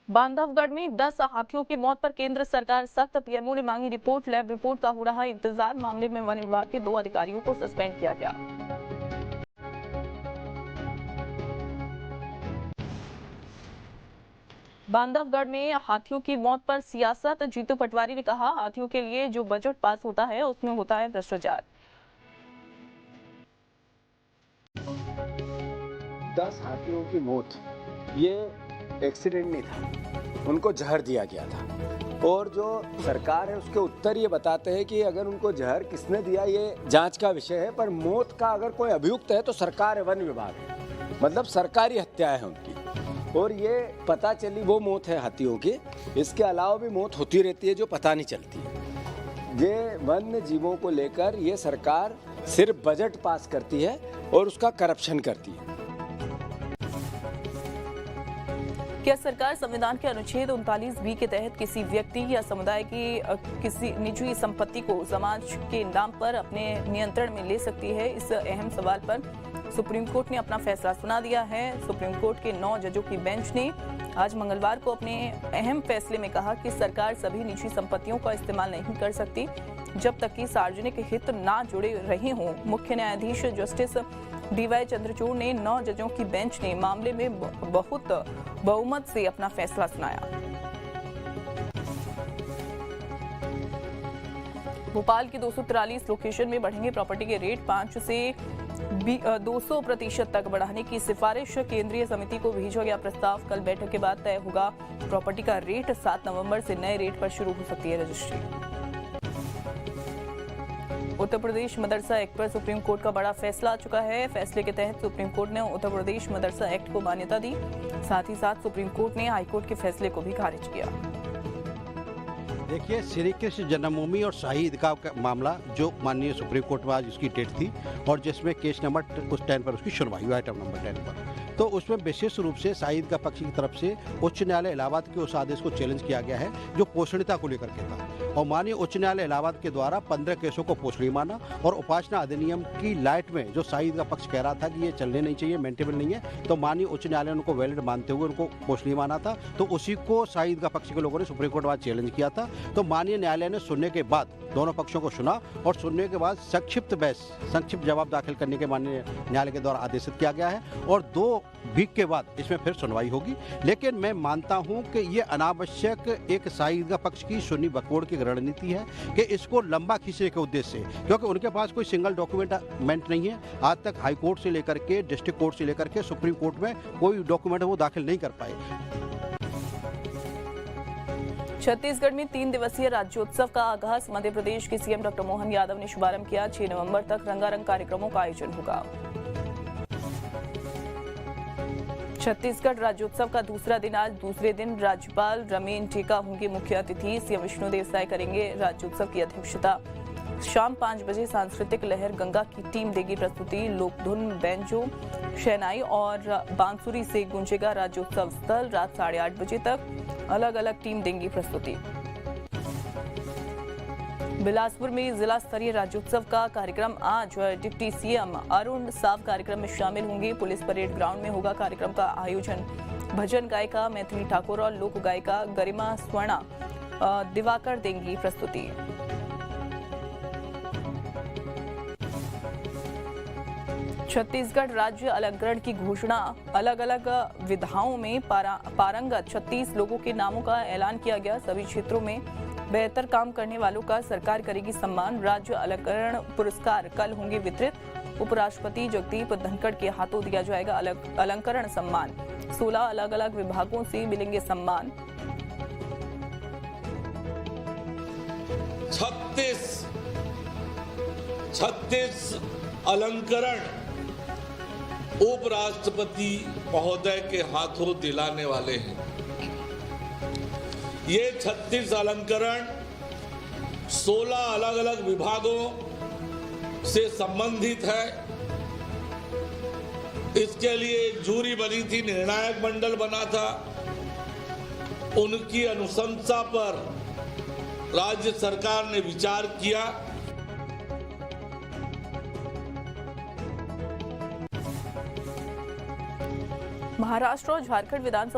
बांधवगढ़ में 10 हाथियों की मौत पर केंद्र सरकार सख्त। पीएमओ ने मांगी रिपोर्ट। लैब रिपोर्ट का हो रहा इंतजार। मामले में वन विभाग के 2 अधिकारियों को सस्पेंड किया गया। बांधवगढ़ में हाथियों की मौत पर सियासत। जीतू पटवारी ने कहा, हाथियों के लिए जो बजट पास होता है उसमें होता है भ्रष्टाचार। 10 हाथियों की मौत ये एक्सीडेंट नहीं था, उनको जहर दिया गया था। और जो सरकार है उसके उत्तर ये बताते हैं कि अगर उनको जहर किसने दिया ये जांच का विषय है, पर मौत का अगर कोई अभियुक्त है तो सरकार है, वन विभाग है, मतलब सरकारी हत्याएं हैं उनकी। और ये पता चली वो मौत है हाथियों की। इसके अलावा भी मौत होती रहती है जो पता नहीं चलती है। ये वन्य जीवों को लेकर ये सरकार सिर्फ बजट पास करती है और उसका करप्शन करती है। क्या सरकार संविधान के अनुच्छेद 39(b) के तहत किसी व्यक्ति या समुदाय की किसी निजी संपत्ति को समाज के नाम पर अपने नियंत्रण में ले सकती है? इस अहम सवाल पर सुप्रीम कोर्ट ने अपना फैसला सुना दिया है। सुप्रीम कोर्ट के 9 जजों की बेंच ने आज मंगलवार को अपने अहम फैसले में कहा कि सरकार सभी निजी संपत्तियों का इस्तेमाल नहीं कर सकती जब तक कि सार्वजनिक हित ना जुड़े रहे हों। मुख्य न्यायाधीश जस्टिस डीवाई चंद्रचूड़ ने 9 जजों की बेंच ने मामले में बहुत बहुमत से अपना फैसला सुनाया। भोपाल की 243 लोकेशन में बढ़ेंगे प्रॉपर्टी के रेट। 5 से 200% तक बढ़ाने की सिफारिश। केंद्रीय समिति को भेजा गया प्रस्ताव। कल बैठक के बाद तय होगा प्रॉपर्टी का रेट। 7 नवंबर से नए रेट पर शुरू हो सकती है रजिस्ट्री। उत्तर प्रदेश मदरसा एक्ट पर सुप्रीम कोर्ट का बड़ा फैसला आ चुका है। फैसले के तहत सुप्रीम कोर्ट ने उत्तर प्रदेश मदरसा एक्ट को मान्यता दी। साथ ही साथ सुप्रीम कोर्ट ने हाईकोर्ट के फैसले को भी खारिज किया। देखिए, श्री कृष्ण जन्मभूमि और शाही ईदगाह का मामला जो माननीय सुप्रीम कोर्ट में आज उसकी डेट थी और जिसमें केस नंबर उस 10 पर उसकी सुनवाई हुई, आइटम नंबर 10 पर, तो उसमें विशेष रूप से शाही ईदगाह पक्ष की तरफ से उच्च न्यायालय इलाहाबाद के उस आदेश को चैलेंज किया गया है जो पोषणीयता को लेकर के था। और माननीय उच्च न्यायालय इलाहाबाद के द्वारा 15 केसों को पोषणीय माना और उपासना अधिनियम की लाइट में जो शाही ईदगाह पक्ष कह रहा था कि ये चलने नहीं चाहिए, मेंटेबल नहीं है, तो माननीय उच्च न्यायालय ने उनको वैलिड मानते हुए उनको पोषणीय माना था। तो उसी को शाही ईदगाह पक्ष के लोगों ने सुप्रीम कोर्ट में आज चैलेंज किया था। तो माननीय न्यायालय ने सुनने के बाद दोनों पक्षों को सुना और सुनने के बाद संक्षिप्त जवाब दाखिल करने के माननीय न्यायालय के द्वारा आदेशित किया गया है और 2 वीक के बाद इसमें फिर सुनवाई होगी। लेकिन मैं मानता हूं कि ये अनावश्यक एक शाही ईदगाह पक्ष की सुन्नी बकवाड़ की रणनीति है कि इसको लंबा खींचने के उद्देश्य से, क्योंकि उनके पास कोई सिंगल डॉक्यूमेंट नहीं है। आज तक हाई कोर्ट से लेकर के डिस्ट्रिक्ट कोर्ट से लेकर के सुप्रीम कोर्ट में कोई डॉक्यूमेंट वो दाखिल नहीं कर पाए। छत्तीसगढ़ में 3 दिवसीय राज्योत्सव का आगाज। मध्य प्रदेश के सीएम डॉक्टर मोहन यादव ने शुभारंभ किया। 6 नवंबर तक रंगारंग कार्यक्रमों का आयोजन होगा। छत्तीसगढ़ राज्योत्सव का दूसरा दिन आज। दूसरे दिन राज्यपाल रमेन टेका होंगे मुख्य अतिथि। सीएम विष्णुदेव साय करेंगे राज्योत्सव की अध्यक्षता। शाम 5 बजे सांस्कृतिक लहर गंगा की टीम देगी प्रस्तुति। लोकधुन, बैंजो, शहनाई और बांसुरी से गूंजेगा राज्योत्सव स्थल। रात 8:30 बजे तक अलग अलग टीम देंगी प्रस्तुति। बिलासपुर में जिला स्तरीय राज्योत्सव का कार्यक्रम आज। डिप्टी सीएम अरुण साव कार्यक्रम में शामिल होंगे। पुलिस परेड ग्राउंड में होगा कार्यक्रम का आयोजन। भजन गायिका मैथिली ठाकुर और लोक गायिका गरिमा स्वर्णा दिवाकर देंगी प्रस्तुति। छत्तीसगढ़ राज्य अलंकरण की घोषणा। अलग अलग विधाओं में पारंगत 36 लोगों के नामों का ऐलान किया गया। सभी क्षेत्रों में बेहतर काम करने वालों का सरकार करेगी सम्मान। राज्य अलंकरण पुरस्कार कल होंगे वितरित। उपराष्ट्रपति जगदीप धनखड़ के हाथों दिया जाएगा अलंकरण सम्मान। 16 अलग अलग विभागों से मिलेंगे सम्मान। 36 अलंकरण उपराष्ट्रपति महोदय के हाथों दिलाने वाले हैं। ये 36 अलंकरण 16 अलग अलग विभागों से संबंधित है। इसके लिए एक जूरी बनी थी, निर्णायक मंडल बना था। उनकी अनुशंसा पर राज्य सरकार ने विचार किया। महाराष्ट्र और झारखंड विधानसभा